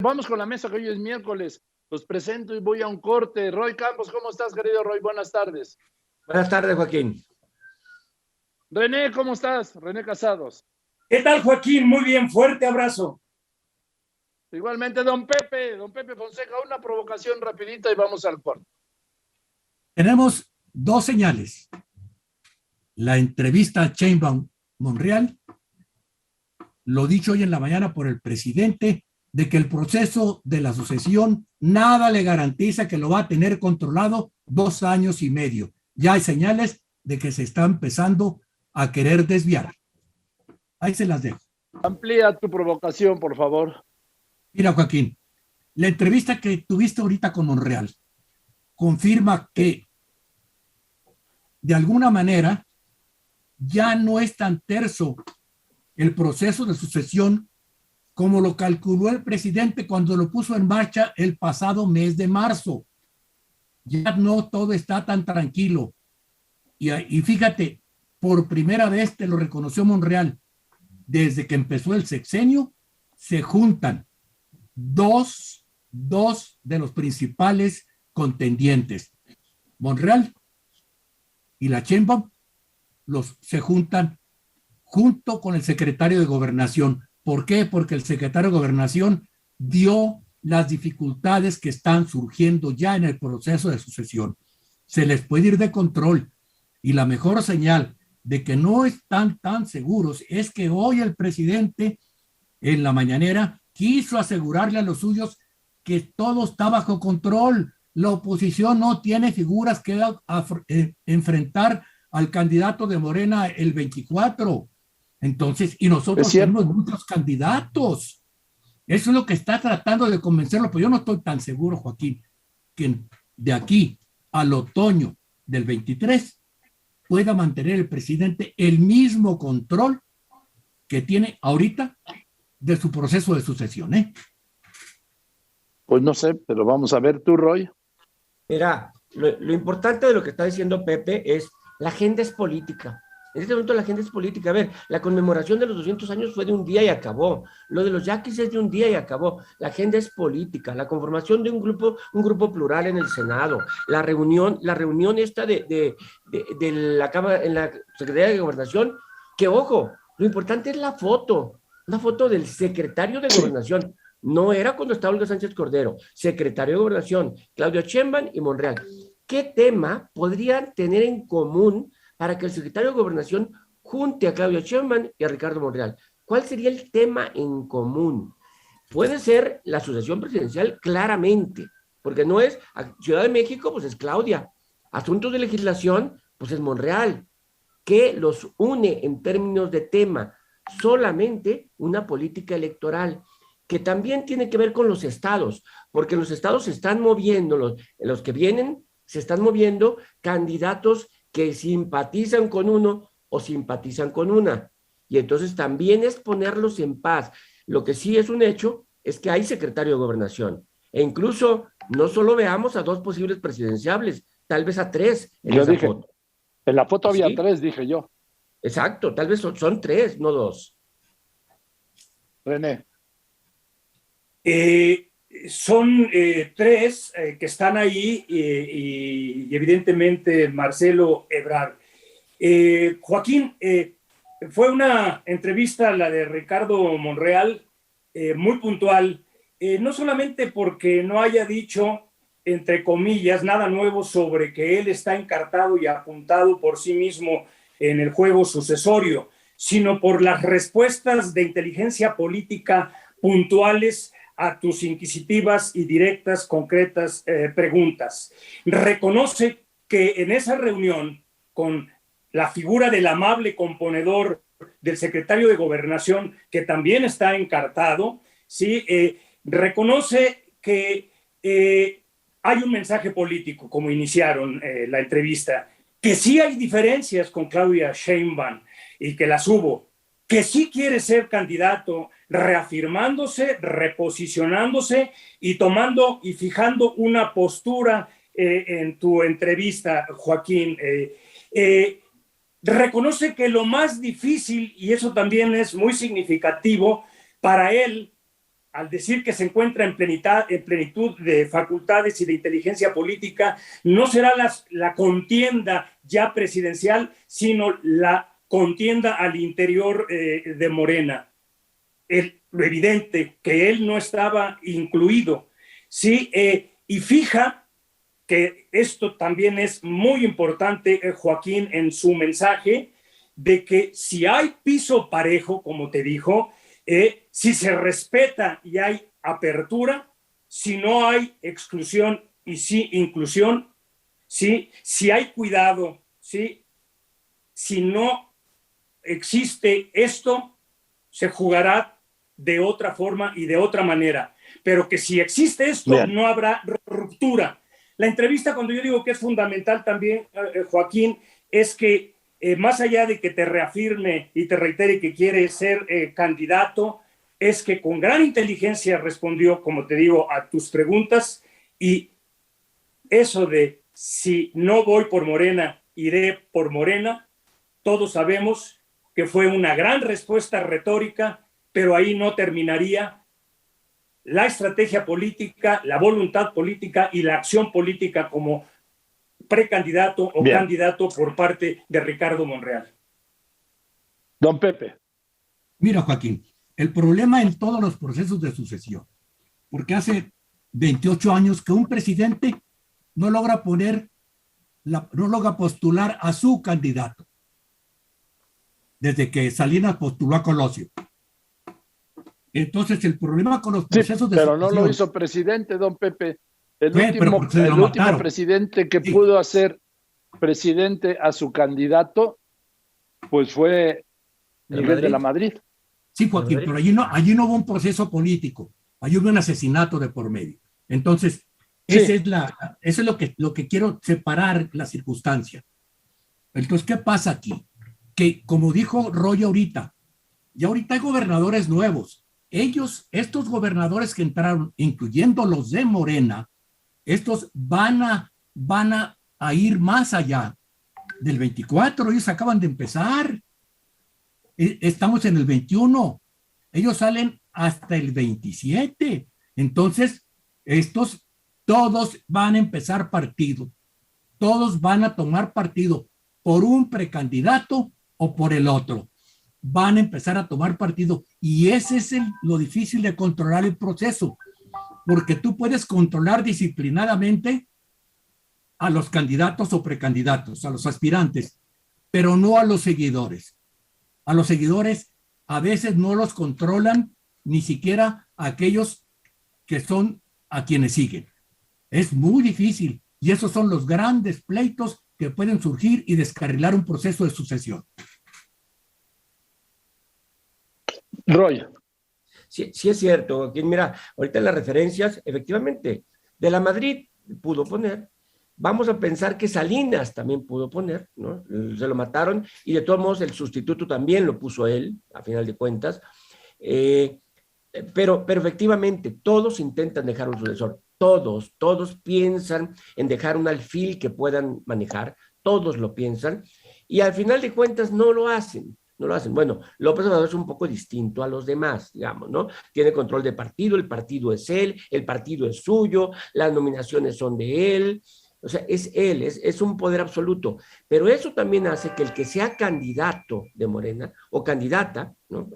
Vamos con la mesa, que hoy es miércoles. Los presento y voy a un corte. Roy Campos, ¿cómo estás, querido Roy? Buenas tardes. Buenas tardes, Joaquín. René, ¿cómo estás? René Casados. ¿Qué tal, Joaquín? Muy bien, fuerte abrazo. Igualmente, don Pepe Fonseca, una provocación rapidita y vamos al corte. Tenemos dos señales. La entrevista a Sheinbaum Monreal, lo dicho hoy en la mañana por el presidente, de que el proceso de la sucesión nada le garantiza que lo va a tener controlado 2 años y medio. Ya hay señales de que se está empezando a querer desviar. Ahí se las dejo. Amplía tu provocación, por favor. Mira, Joaquín, la entrevista que tuviste ahorita con Monreal confirma que de alguna manera ya no es tan terso el proceso de sucesión como lo calculó el presidente cuando lo puso en marcha el pasado mes de marzo. Ya no todo está tan tranquilo. Y fíjate, por primera vez te lo reconoció Monreal, desde que empezó el sexenio, se juntan dos de los principales contendientes. Monreal y la Sheinbaum se juntan junto con el secretario de Gobernación. ¿Por qué? Porque el secretario de Gobernación dio las dificultades que están surgiendo ya en el proceso de sucesión. Se les puede ir de control y la mejor señal de que no están tan seguros es que hoy el presidente en la mañanera quiso asegurarle a los suyos que todo está bajo control. La oposición no tiene figuras que enfrentar al candidato de Morena el 24. Entonces, y nosotros tenemos muchos candidatos. Eso es lo que está tratando de convencerlo, pero yo no estoy tan seguro, Joaquín, que de aquí al otoño del 23 pueda mantener el presidente el mismo control que tiene ahorita de su proceso de sucesión, ¿eh? Pues no sé, pero vamos a ver tú, Roy. Mira, lo importante de lo que está diciendo Pepe es la agenda es política. En este momento la agenda es política. A ver, la conmemoración de los 200 años fue de un día y acabó. Lo de los yaquis es de un día y acabó. La agenda es política. La conformación de un grupo plural en el Senado. La reunión esta de la Cámara, en la Secretaría de Gobernación, que ojo, lo importante es la foto del secretario de Gobernación. No era cuando estaba Olga Sánchez Cordero, secretario de Gobernación, Claudio Sheinbaum y Monreal. ¿Qué tema podrían tener en común para que el secretario de Gobernación junte a Claudio Sheinbaum y a Ricardo Monreal? ¿Cuál sería el tema en común? Puede ser la sucesión presidencial claramente, porque no es Ciudad de México, pues es Claudia. Asuntos de legislación, pues es Monreal. ¿Qué los une en términos de tema? Solamente una política electoral, que también tiene que ver con los estados, porque los estados se están moviendo, los que vienen se están moviendo candidatos que simpatizan con uno o simpatizan con una. Y entonces también es ponerlos en paz. Lo que sí es un hecho es que hay secretario de Gobernación. E incluso no solo veamos a 2 posibles presidenciables, tal vez a 3 en yo esa dije, foto. En la foto había ¿Sí? 3, dije yo. Exacto, tal vez son 3, no 2. René. Son 3 que están ahí y evidentemente Marcelo Ebrard. Joaquín, fue una entrevista, la de Ricardo Monreal, muy puntual, no solamente porque no haya dicho, entre comillas, nada nuevo sobre que él está encartado y apuntado por sí mismo en el juego sucesorio, sino por las respuestas de inteligencia política puntuales a tus inquisitivas y directas, concretas preguntas. Reconoce que en esa reunión con la figura del amable componedor del secretario de Gobernación, que también está encartado, ¿sí? Reconoce que hay un mensaje político, como iniciaron la entrevista, que sí hay diferencias con Claudia Sheinbaum y que las hubo, que sí quiere ser candidato, reafirmándose, reposicionándose y tomando y fijando una postura en tu entrevista, Joaquín. Reconoce que lo más difícil, y eso también es muy significativo para él, al decir que se encuentra en plenitud de facultades y de inteligencia política, no será la contienda ya presidencial, sino la contienda al interior de Morena. Lo evidente, que él no estaba incluido. Sí, y fija que esto también es muy importante, Joaquín, en su mensaje, de que si hay piso parejo, como te dijo, si se respeta y hay apertura, si no hay exclusión y sí inclusión, ¿sí? Si hay cuidado, ¿sí? Si no existe esto, se jugará de otra forma y de otra manera. Pero que si existe esto, bien, no habrá ruptura. La entrevista, cuando yo digo que es fundamental también, Joaquín, es que más allá de que te reafirme y te reitere que quiere ser candidato, es que con gran inteligencia respondió, como te digo, a tus preguntas, y eso de si no voy por Morena, iré por Morena, todos sabemos que fue una gran respuesta retórica, pero ahí no terminaría la estrategia política, la voluntad política y la acción política como precandidato o bien, candidato por parte de Ricardo Monreal. Don Pepe. Mira, Joaquín, el problema en todos los procesos de sucesión, porque hace 28 años que un presidente no logra no logra postular a su candidato, desde que Salinas postuló a Colosio. Entonces, el problema con los procesos de pero sucesión... no lo hizo presidente, don Pepe. El último presidente que pudo hacer presidente a su candidato, pues fue Miguel de la Madrid. Sí, Joaquín, pero allí no hubo un proceso político, allí hubo un asesinato de por medio. Entonces, eso es lo que quiero separar la circunstancia. Entonces, ¿qué pasa aquí? Que, como dijo Roy ahorita, ya ahorita hay gobernadores nuevos. Estos gobernadores que entraron, incluyendo los de Morena, estos van a ir más allá del 24. Ellos acaban de empezar. Estamos en el 21. Ellos salen hasta el 27. Entonces, estos todos van a empezar partido. Todos van a tomar partido por un precandidato o por el otro. Van a empezar a tomar partido. Y ese es lo difícil de controlar el proceso. Porque tú puedes controlar disciplinadamente a los candidatos o precandidatos, a los aspirantes, pero no a los seguidores. A los seguidores a veces no los controlan ni siquiera aquellos que son a quienes siguen. Es muy difícil y esos son los grandes pleitos que pueden surgir y descarrilar un proceso de sucesión. Roy. Sí, sí es cierto, Joaquín. Mira, ahorita en las referencias, efectivamente, de la Madrid pudo poner. Vamos a pensar que Salinas también pudo poner, ¿no? Se lo mataron y de todos modos el sustituto también lo puso él, a final de cuentas. Pero efectivamente, todos intentan dejar un sucesor. Todos piensan en dejar un alfil que puedan manejar. Todos lo piensan y al final de cuentas no lo hacen. No lo hacen. Bueno, López Obrador es un poco distinto a los demás, digamos, ¿no? Tiene control de partido, el partido es él, el partido es suyo, las nominaciones son de él, o sea, es él, es un poder absoluto. Pero eso también hace que el que sea candidato de Morena o candidata, ¿no?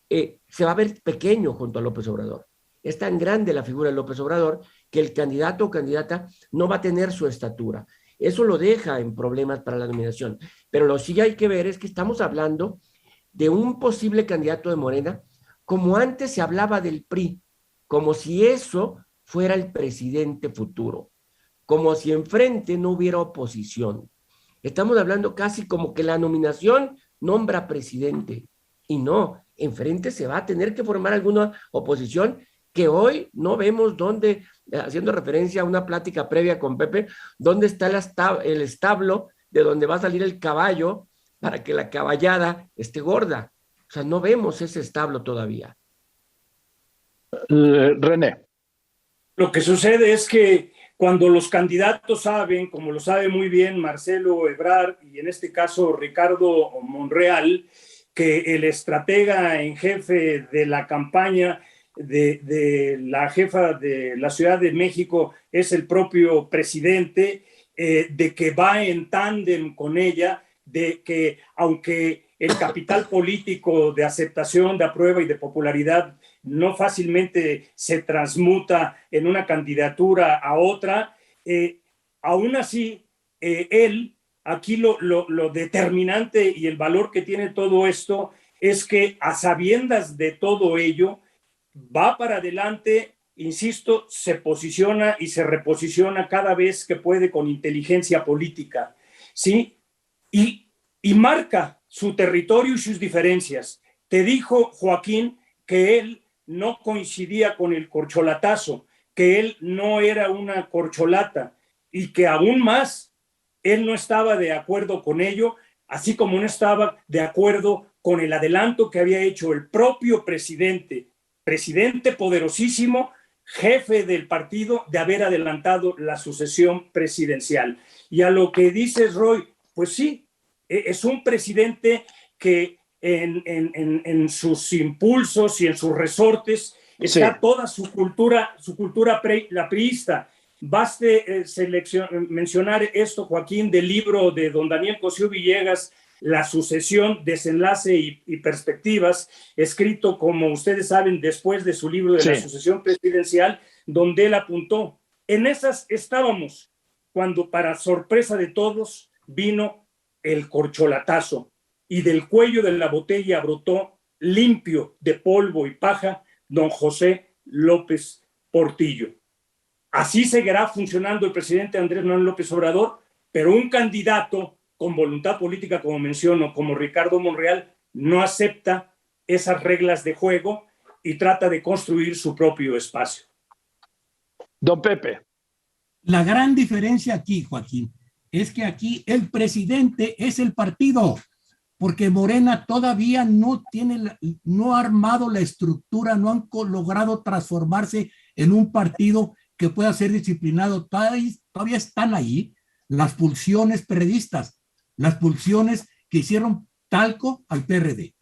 Se va a ver pequeño junto a López Obrador. Es tan grande la figura de López Obrador que el candidato o candidata no va a tener su estatura. Eso lo deja en problemas para la nominación. Pero lo que sí hay que ver es que estamos hablando de un posible candidato de Morena, como antes se hablaba del PRI, como si eso fuera el presidente futuro, como si enfrente no hubiera oposición. Estamos hablando casi como que la nominación nombra presidente, y no, enfrente se va a tener que formar alguna oposición que hoy no vemos dónde, haciendo referencia a una plática previa con Pepe, dónde está el establo de donde va a salir el caballo para que la caballada esté gorda. O sea, no vemos ese establo todavía. René. Lo que sucede es que cuando los candidatos saben, como lo sabe muy bien Marcelo Ebrard y en este caso Ricardo Monreal, que el estratega en jefe de la campaña de la jefa de la Ciudad de México es el propio presidente, de que va en tándem con ella, de que aunque el capital político de aceptación, de aprueba y de popularidad no fácilmente se transmuta en una candidatura a otra, aún así, él, aquí lo determinante y el valor que tiene todo esto es que a sabiendas de todo ello, va para adelante, insisto, se posiciona y se reposiciona cada vez que puede con inteligencia política, ¿sí? Y marca su territorio y sus diferencias. Te dijo Joaquín que él no coincidía con el corcholatazo, que él no era una corcholata y que aún más él no estaba de acuerdo con ello, así como no estaba de acuerdo con el adelanto que había hecho el propio presidente poderosísimo, jefe del partido, de haber adelantado la sucesión presidencial. Y a lo que dices, Roy, pues sí, es un presidente que en sus impulsos y en sus resortes está toda su cultura la priista. Baste mencionar esto, Joaquín, del libro de don Daniel Cosío Villegas, La sucesión, desenlace y perspectivas, escrito, como ustedes saben, después de su libro de la sucesión presidencial, donde él apuntó. En esas estábamos cuando, para sorpresa de todos, vino el corcholatazo y del cuello de la botella brotó, limpio de polvo y paja, don José López Portillo. Así seguirá funcionando el presidente Andrés Manuel López Obrador, pero un candidato con voluntad política, como menciono, como Ricardo Monreal, no acepta esas reglas de juego y trata de construir su propio espacio. Don Pepe. La gran diferencia aquí, Joaquín, es que aquí el presidente es el partido, porque Morena todavía no ha armado la estructura, no han logrado transformarse en un partido que pueda ser disciplinado. Todavía están ahí las pulsiones perredistas, las pulsiones que hicieron talco al PRD,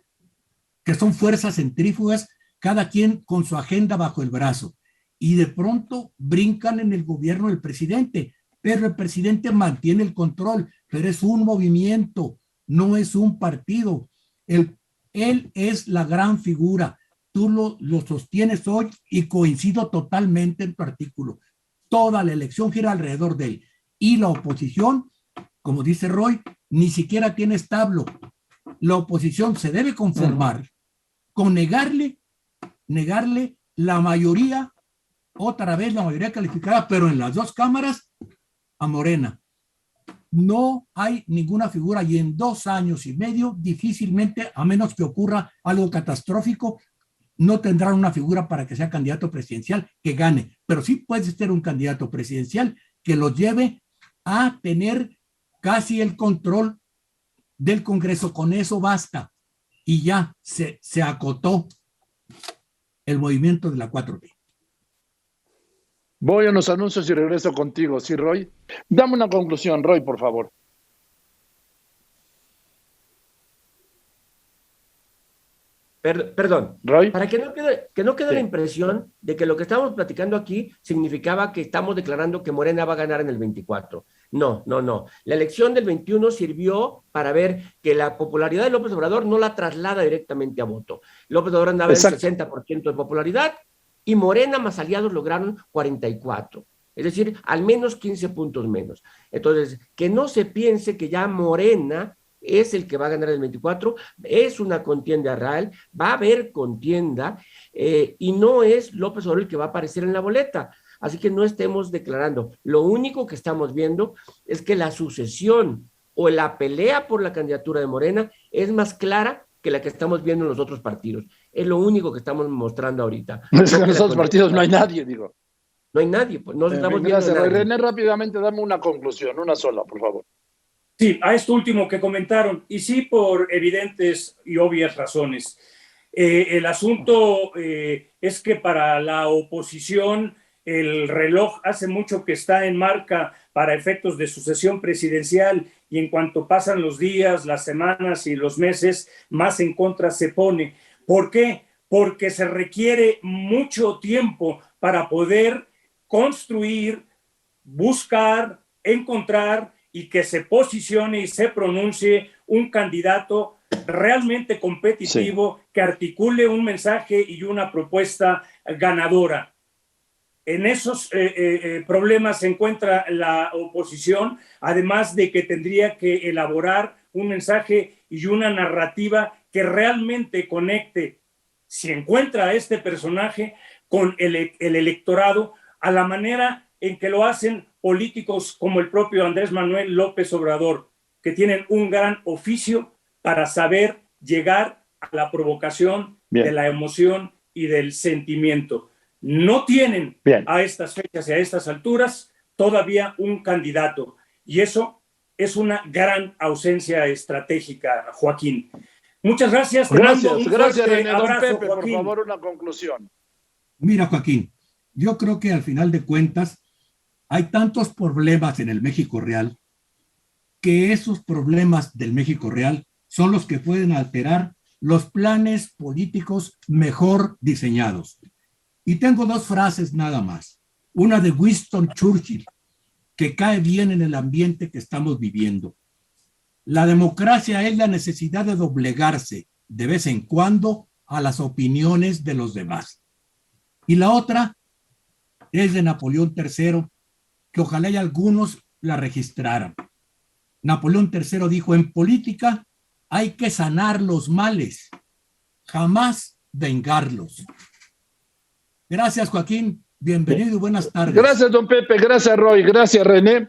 que son fuerzas centrífugas, cada quien con su agenda bajo el brazo, y de pronto brincan en el gobierno del presidente, pero el presidente mantiene el control, pero es un movimiento, no es un partido. Él es la gran figura. Tú lo sostienes hoy y coincido totalmente en tu artículo. Toda la elección gira alrededor de él. Y la oposición, como dice Roy, ni siquiera tiene establo. La oposición se debe conformar con negarle la mayoría, otra vez la mayoría calificada, pero en las dos cámaras, a Morena. No hay ninguna figura y en 2 años y medio, difícilmente, a menos que ocurra algo catastrófico, no tendrán una figura para que sea candidato presidencial que gane, pero sí puede ser un candidato presidencial que los lleve a tener casi el control del Congreso. Con eso basta y ya se acotó el movimiento de la 4T. Voy a unos anuncios y regreso contigo, ¿sí, Roy? Dame una conclusión, Roy, por favor. Perdón, Roy, para que no quede la impresión de que lo que estamos platicando aquí significaba que estamos declarando que Morena va a ganar en el 24. No. La elección del 21 sirvió para ver que la popularidad de López Obrador no la traslada directamente a voto. López Obrador andaba en 60% de popularidad y Morena más aliados lograron 44. Es decir, al menos 15 puntos menos. Entonces, que no se piense que ya Morena es el que va a ganar el 24, es una contienda real, va a haber contienda y no es López Obrador el que va a aparecer en la boleta. Así que no estemos declarando. Lo único que estamos viendo es que la sucesión o la pelea por la candidatura de Morena es más clara que la que estamos viendo en los otros partidos. Es lo único que estamos mostrando ahorita. Es que en los otros partidos no hay nadie, digo. No hay nadie, pues no estamos viendo gracias, nadie. René, rápidamente dame una conclusión, una sola, por favor. Sí, a esto último que comentaron, y sí por evidentes y obvias razones. El asunto es que para la oposición el reloj hace mucho que está en marca para efectos de sucesión presidencial y en cuanto pasan los días, las semanas y los meses, más en contra se pone. ¿Por qué? porque se requiere mucho tiempo para poder construir, buscar, encontrar y que se posicione y se pronuncie un candidato realmente competitivo, sí, que articule un mensaje y una propuesta ganadora. En esos problemas se encuentra la oposición, además de que tendría que elaborar un mensaje y una narrativa que realmente conecte, si encuentra a este personaje, con el electorado, a la manera en que lo hacen políticos como el propio Andrés Manuel López Obrador, que tienen un gran oficio para saber llegar a la provocación de la emoción y del sentimiento. No tienen a estas fechas y a estas alturas todavía un candidato, y eso es una gran ausencia estratégica, Joaquín. Muchas gracias. Gracias, René. Don Pepe, por favor, una conclusión. Mira, Joaquín, yo creo que al final de cuentas hay tantos problemas en el México real que esos problemas del México real son los que pueden alterar los planes políticos mejor diseñados. Y tengo dos frases nada más. Una de Winston Churchill, que cae bien en el ambiente que estamos viviendo. La democracia es la necesidad de doblegarse de vez en cuando a las opiniones de los demás. Y la otra es de Napoleón III, que ojalá y algunos la registraran. Napoleón III dijo: en política hay que sanar los males, jamás vengarlos. Gracias, Joaquín. Bienvenido y buenas tardes. Gracias, don Pepe. Gracias, Roy. Gracias, René.